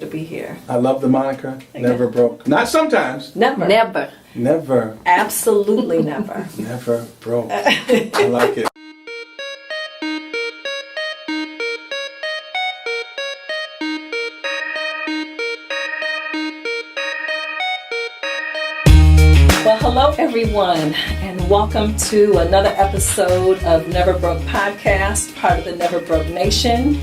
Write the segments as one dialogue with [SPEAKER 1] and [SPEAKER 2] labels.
[SPEAKER 1] to be here.
[SPEAKER 2] I love the moniker, Never Broke. Not sometimes.
[SPEAKER 1] Never.
[SPEAKER 3] Never.
[SPEAKER 2] Never.
[SPEAKER 1] Absolutely never.
[SPEAKER 2] Never broke. I like it.
[SPEAKER 1] Well, hello everyone, and welcome to another episode of NeverBroke Podcast, part of the NeverBroke Nation,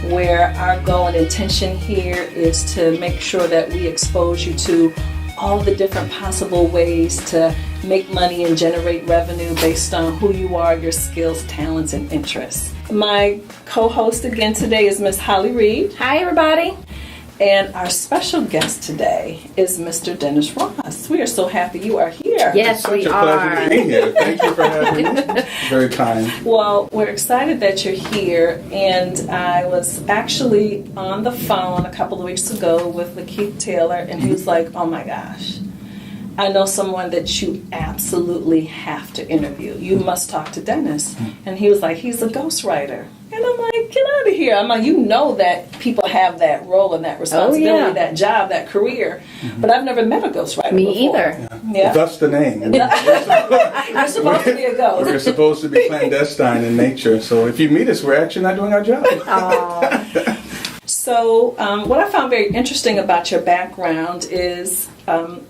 [SPEAKER 1] where our goal and intention here is to make sure that we expose you to all the different possible ways to make money and generate revenue based on who you are, your skills, talents, and interests. My co-host again today is Miss Holly Reed.
[SPEAKER 3] Hi, everybody.
[SPEAKER 1] And our special guest today is Mr. Dennis Ross. We are so happy you are here.
[SPEAKER 3] Yes, we are.
[SPEAKER 2] It's such a pleasure to be here. Thank you for having me. Very kind.
[SPEAKER 1] Well, we're excited that you're here. And I was actually on the phone a couple of weeks ago with Lakeith Taylor, and he was like, oh my gosh, I know someone that you absolutely have to interview. You must talk to Dennis. And he was like, he's a ghostwriter. And I'm like, get out of here. I'm like, you know that people have that role and that responsibility, that job, that career. But I've never met a ghostwriter before.
[SPEAKER 3] Either.
[SPEAKER 1] Yeah.
[SPEAKER 2] Thus the name.
[SPEAKER 1] You're supposed to be a ghost.
[SPEAKER 2] We're supposed to be clandestine in nature. So if you meet us, we're actually not doing our job.
[SPEAKER 1] So what I found very interesting about your background is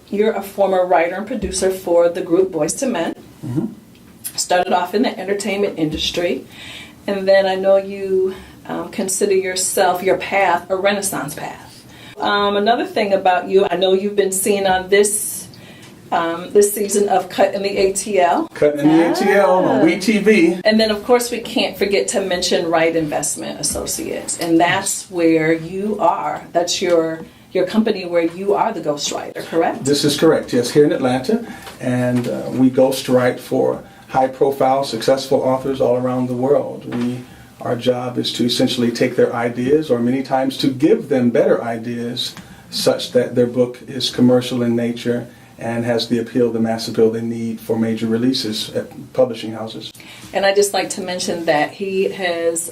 [SPEAKER 1] you're a former writer and producer for the group Boyz II Men. Started off in the entertainment industry. And then I know you consider yourself, your path, a Renaissance path. Another thing about you, I know you've been seen on this season of Cut in the ATL.
[SPEAKER 2] Cut in the ATL on WeTV.
[SPEAKER 1] And then, of course, we can't forget to mention Wright Investment Associates. And that's where you are. That's your company where you are the ghostwriter, correct?
[SPEAKER 2] This is correct, yes, here in Atlanta. And we ghostwrite for high-profile, successful authors all around the world. Our job is to essentially take their ideas, or many times to give them better ideas, such that their book is commercial in nature and has the appeal, the mass appeal they need for major releases at publishing houses.
[SPEAKER 1] And I'd just like to mention that he has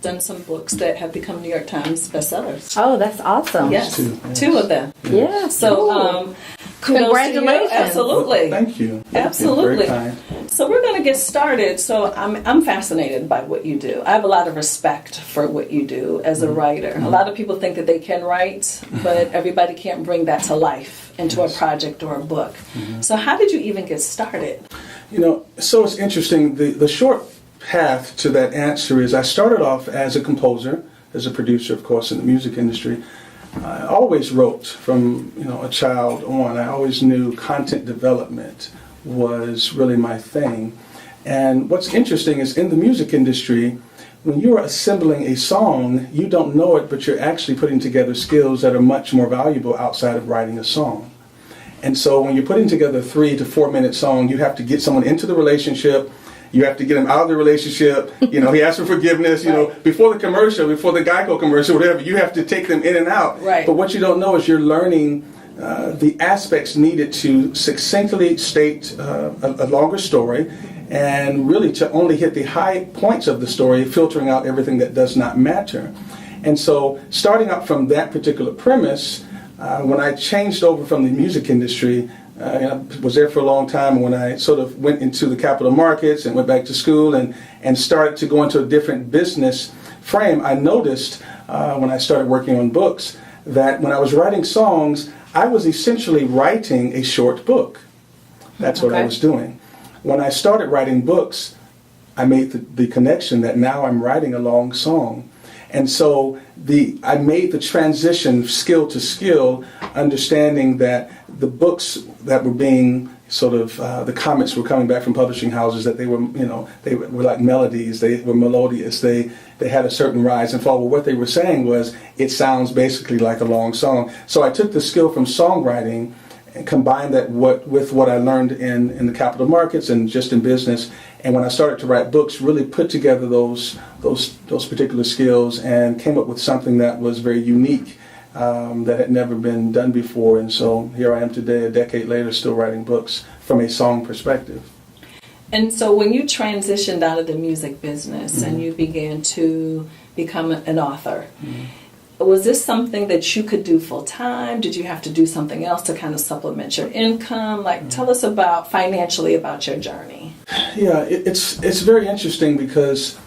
[SPEAKER 1] done some books that have become New York Times bestsellers.
[SPEAKER 3] Oh, that's awesome.
[SPEAKER 1] Yes, two of them.
[SPEAKER 3] Yeah.
[SPEAKER 1] So,
[SPEAKER 3] congratulations.
[SPEAKER 1] Absolutely.
[SPEAKER 2] Thank you.
[SPEAKER 1] Absolutely.
[SPEAKER 2] Very kind.
[SPEAKER 1] So we're going to get started. So I'm fascinated by what you do. I have a lot of respect for what you do as a writer. A lot of people think that they can write, but everybody can't bring that to life into a project or a book. So how did you even get started?
[SPEAKER 2] So it's interesting. The short path to that answer is I started off as a composer, as a producer, of course, in the music industry. I always wrote from a child on. I always knew content development was really my thing. And what's interesting is in the music industry, when you're assembling a song, you don't know it, but you're actually putting together skills that are much more valuable outside of writing a song. And so when you're putting together a 3 to 4 minute song, you have to get someone into the relationship. You have to get him out of the relationship. He asks for forgiveness. Before the commercial, before the Geico commercial, whatever, you have to take them in and out.
[SPEAKER 1] Right.
[SPEAKER 2] But what you don't know is you're learning the aspects needed to succinctly state a longer story, and really to only hit the high points of the story, filtering out everything that does not matter. And so, starting out from that particular premise, when I changed over from the music industry, I was there for a long time, and when I sort of went into the capital markets and went back to school and started to go into a different business frame, I noticed when I started working on books that when I was writing songs, I was essentially writing a short book. That's what I was doing. When I started writing books, I made the connection that now I'm writing a long song. And so I made the transition skill to skill, understanding that the books that were being sort of, the comments were coming back from publishing houses that they were, they were like melodies, they were melodious, they had a certain rise and fall. Well, what they were saying was, it sounds basically like a long song. So I took the skill from songwriting and combined that with what I learned in the capital markets and just in business. And when I started to write books, really put together those particular skills and came up with something that was very unique, that had never been done before. And so here I am today, a decade later, still writing books from a song perspective.
[SPEAKER 1] And so when you transitioned out of the music business and you began to become an author, was this something that you could do full time? Did you have to do something else to kind of supplement your income? Like, tell us about financially about your journey.
[SPEAKER 2] Yeah, it's very interesting because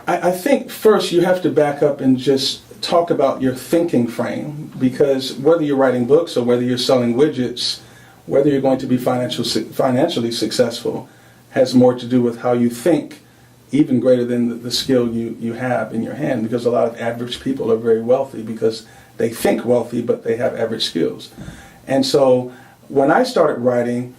[SPEAKER 2] I think first you have to back up and just talk about your thinking frame, because whether you're writing books or whether you're selling widgets, whether you're going to be financially successful has more to do with how you think, even greater than the skill you have in your hand, because a lot of average people are very wealthy because they think wealthy, but they have average skills. And so when I started writing,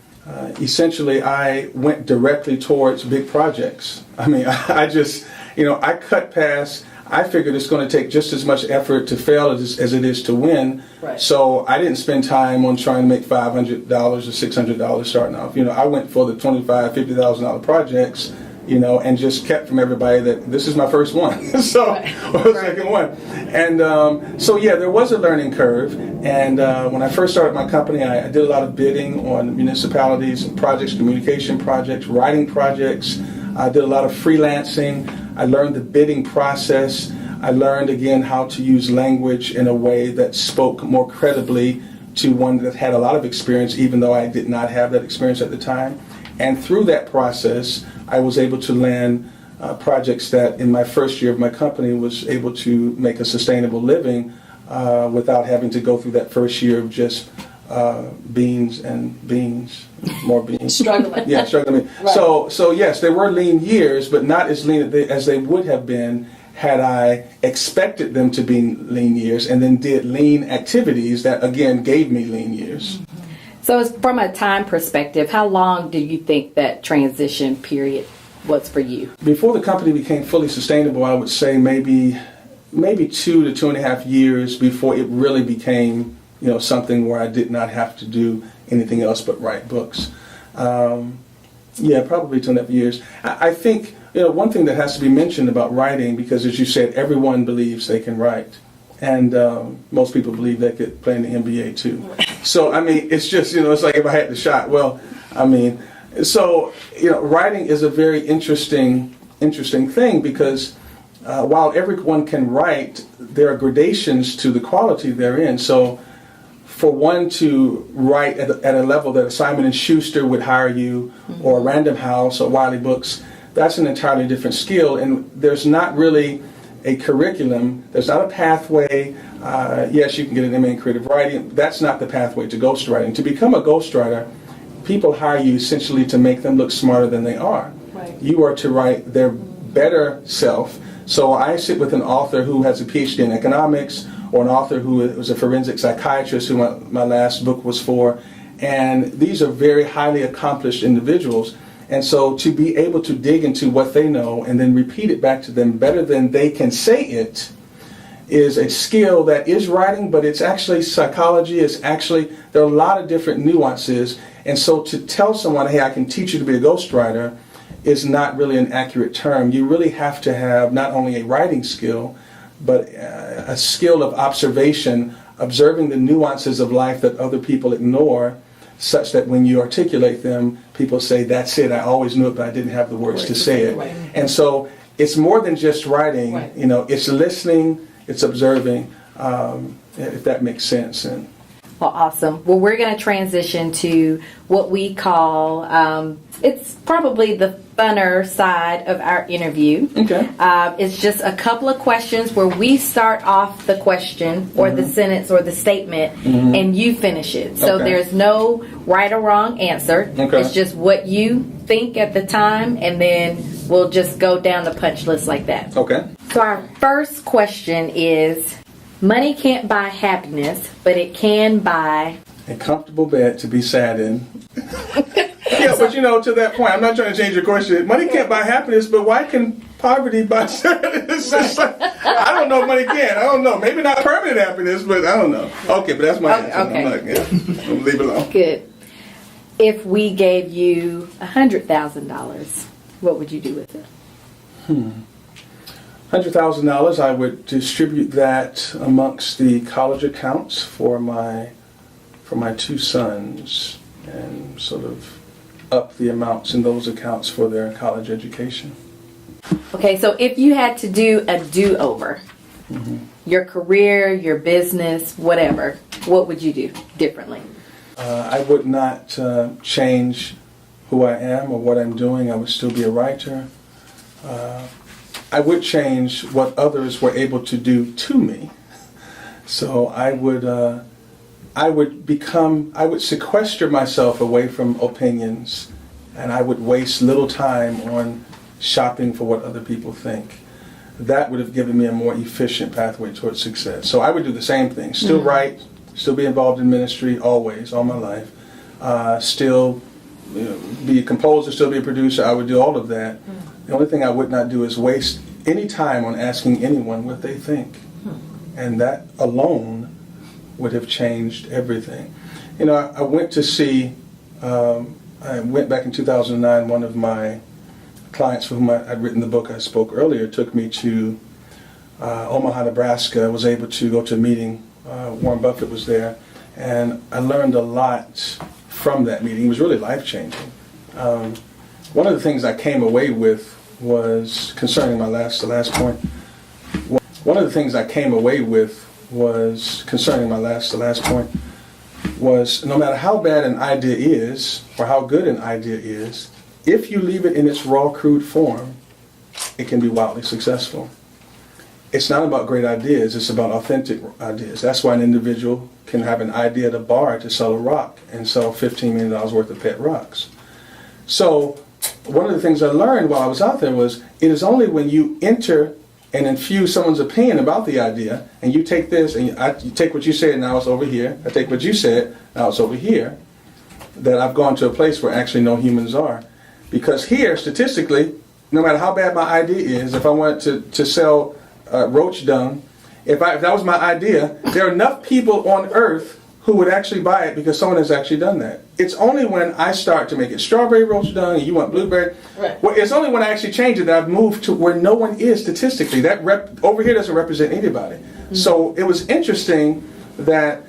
[SPEAKER 2] essentially I went directly towards big projects. I mean, I just, I cut past, I figured it's going to take just as much effort to fail as it is to win.
[SPEAKER 1] Right.
[SPEAKER 2] So I didn't spend time on trying to make $500 or $600 starting off. I went for the $25,000, $50,000 projects, and just kept from everybody that this is my first one, or second one. And so there was a learning curve. And when I first started my company, I did a lot of bidding on municipalities, projects, communication projects, writing projects. I did a lot of freelancing. I learned the bidding process. I learned again how to use language in a way that spoke more credibly to one that had a lot of experience, even though I did not have that experience at the time. And through that process, I was able to land projects that in my first year of my company was able to make a sustainable living without having to go through that first year of just beans and beans, more beans.
[SPEAKER 1] Struggling.
[SPEAKER 2] Yeah, struggling. Right. So yes, there were lean years, but not as lean as they would have been had I expected them to be lean years and then did lean activities that, again, gave me lean years.
[SPEAKER 3] So from a time perspective, how long do you think that transition period was for you?
[SPEAKER 2] Before the company became fully sustainable, I would say maybe 2 to 2.5 years before it really became something where I did not have to do anything else but write books. Probably 2.5 years. I think one thing that has to be mentioned about writing, because as you said, everyone believes they can write. And most people believe they could play in the NBA too. So, it's just, it's like if I had the shot. Well, writing is a very interesting thing because while everyone can write, there are gradations to the quality therein. So, for one to write at a level that Simon & Schuster would hire you, or Random House or Wiley Books, that's an entirely different skill. And there's not really a curriculum. There's not a pathway. Yes, you can get an MA in creative writing. That's not the pathway to ghostwriting. To become a ghostwriter, people hire you essentially to make them look smarter than they are.
[SPEAKER 1] Right.
[SPEAKER 2] You are to write their better self. So I sit with an author who has a PhD in economics, or an author who was a forensic psychiatrist, who my last book was for. And these are very highly accomplished individuals. And so to be able to dig into what they know and then repeat it back to them better than they can say it is a skill that is writing, but it's actually psychology. There are a lot of different nuances. And so to tell someone, hey, I can teach you to be a ghostwriter is not really an accurate term. You really have to have not only a writing skill, but a skill of observation, observing the nuances of life that other people ignore, such that when you articulate them, people say, that's it, I always knew it, but I didn't have the words to say it. Right. And so it's more than just writing, right. It's listening, it's observing, if that makes sense. And
[SPEAKER 3] well, awesome. Well, we're going to transition to what we call, it's probably the funner side of our interview. Okay. It's just a couple of questions where we start off the question or the sentence or the statement and you finish it. So there's no right or wrong answer. Okay. It's just what you think at the time, and then we'll just go down the punch list like that. Okay. So our first question is, money can't buy happiness, but it can buy
[SPEAKER 2] a comfortable bed to be sat in. Yeah, but to that point, I'm not trying to change your question. Money can't buy happiness, but why can poverty buy happiness? I don't know if money can. I don't know. Maybe not permanent happiness, but I don't know. Okay, but that's my answer. Okay. I'll leave it alone.
[SPEAKER 3] Good. If we gave you $100,000, what would you do with it?
[SPEAKER 2] $100,000, I would distribute that amongst the college accounts for my 2 sons, and sort of up the amounts in those accounts for their college education.
[SPEAKER 3] Okay, so if you had to do a do-over, your career, your business, whatever, what would you do differently?
[SPEAKER 2] I would not change who I am or what I'm doing. I would still be a writer. I would change what others were able to do to me. So I would sequester myself away from opinions, and I would waste little time on shopping for what other people think. That would have given me a more efficient pathway towards success. So I would do the same thing. Still write, still be involved in ministry always, all my life. Still be a composer, still be a producer. I would do all of that. The only thing I would not do is waste any time on asking anyone what they think. And that alone would have changed everything. I went to see, I went back in 2009, one of my clients for whom I'd written the book I spoke earlier took me to Omaha, Nebraska. I was able to go to a meeting. Warren Buffett was there, and I learned a lot from that meeting. It was really life-changing. One of the things I came away with was, concerning the last point, one of the things I came away with was, concerning the last point, was no matter how bad an idea is, or how good an idea is, if you leave it in its raw, crude form, it can be wildly successful. It's not about great ideas, it's about authentic ideas. That's why an individual can have an idea at a bar to sell a rock and sell $15 million worth of pet rocks. So one of the things I learned while I was out there was, it is only when you enter and infuse someone's opinion about the idea, and you take this, and you take what you said, now it's over here, I take what you said, now it's over here, that I've gone to a place where actually no humans are. Because here, statistically, no matter how bad my idea is, if I wanted to sell roach dung, if that was my idea, there are enough people on earth who would actually buy it because someone has actually done that. It's only when I start to make it strawberry roach dung and you want blueberry, well, it's only when I actually change it that I've moved to where no one is statistically. That over here doesn't represent anybody. So it was interesting that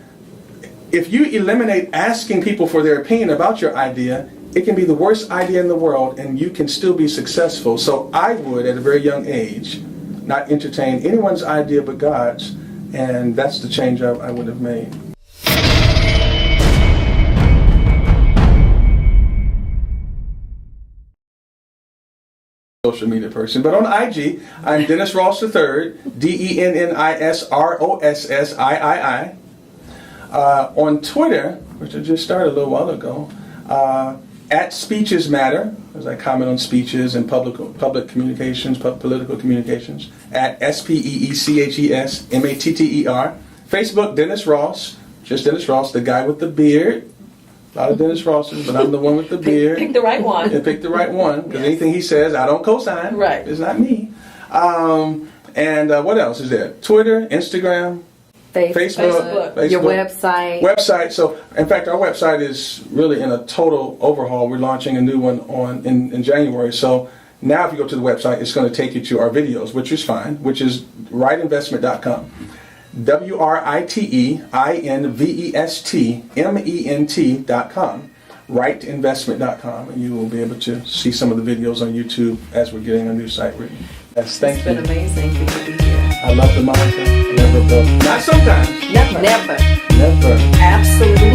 [SPEAKER 2] if you eliminate asking people for their opinion about your idea, it can be the worst idea in the world and you can still be successful. So I would, at a very young age, not entertain anyone's idea but God's, and that's the change I would have made. Social media person, but on IG, I'm Dennis Ross III, DennisRossii. On Twitter, which I just started a little while ago, at Speeches Matter, as I comment on speeches and public communications, political communications, at SPEECHESMATTER. Facebook, Dennis Ross, just Dennis Ross, the guy with the beard. A lot of Dennis Rosses, but I'm the one with the beard.
[SPEAKER 1] Pick the right one.
[SPEAKER 2] Yeah, pick the right one, because anything he says, I don't co-sign.
[SPEAKER 1] Right.
[SPEAKER 2] It's not me. And what else is there? Twitter, Instagram, Facebook.
[SPEAKER 3] Your website.
[SPEAKER 2] Website. So, in fact, our website is really in a total overhaul. We're launching a new one in January. So now if you go to the website, it's going to take you to our videos, which is fine, which is writeinvestment.com. WRITEINVESTMENT.com. Writeinvestment.com, and you will be able to see some of the videos on YouTube as we're getting a new site written. Yes, thank you.
[SPEAKER 3] It's been amazing for you to be here.
[SPEAKER 2] I love the moniker. NeverBroke. Not sometimes.
[SPEAKER 3] Never.
[SPEAKER 2] Never.
[SPEAKER 1] Absolutely.